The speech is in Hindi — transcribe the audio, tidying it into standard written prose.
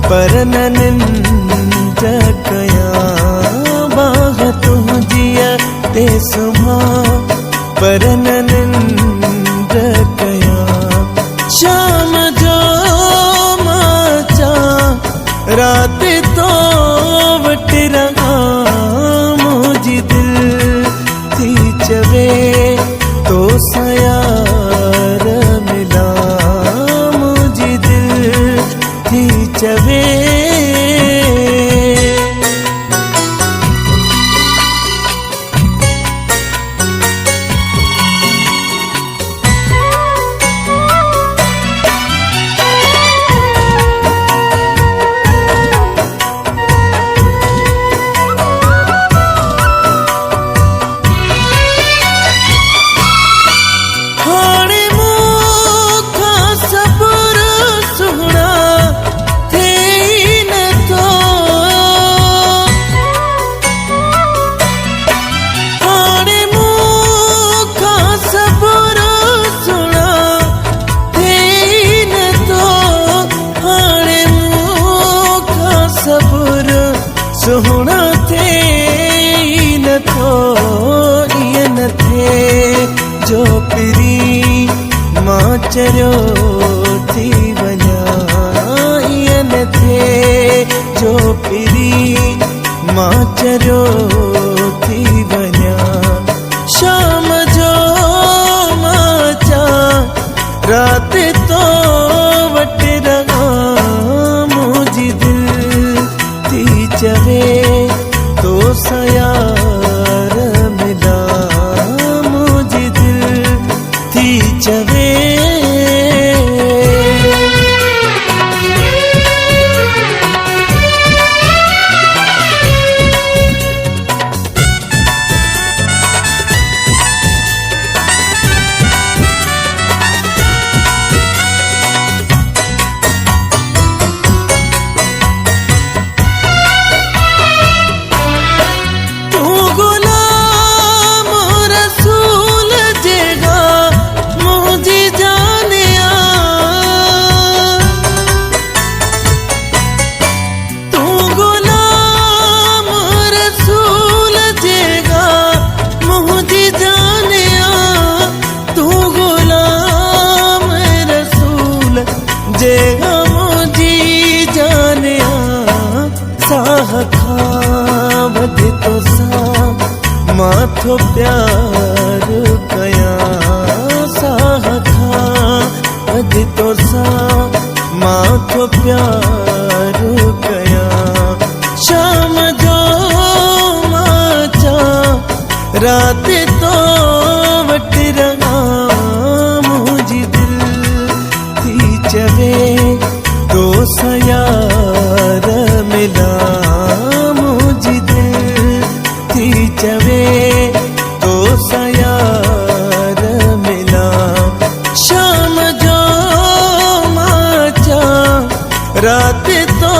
परनन जकया बाह तुझिया ते सुभा परनन जकया शाम जो माचा रात तो वट रहा मुझी दिल थी चवे तो सयार मिला मुझी दिल थी चवे सुना थे न थो ये न थे जो पिरी मां चरियो थी वञा ये न थे जो पिरी मां चरियो थी वञा शाम जो माचा रात तो वट रहा मुझी दिल थी चवे तो सयार मिला मुझी दिल थी चवे जेगा मुझी जानिया साह खावत तो सा माथो प्यार कया साह खावत तो सा माथो प्यार कया शाम जो माचा रात तो वट रहा मुझी दिल थी चवे तो सयार मिला मुझी दिल थी चवे तो सयार मिला शाम जो माचा रात तो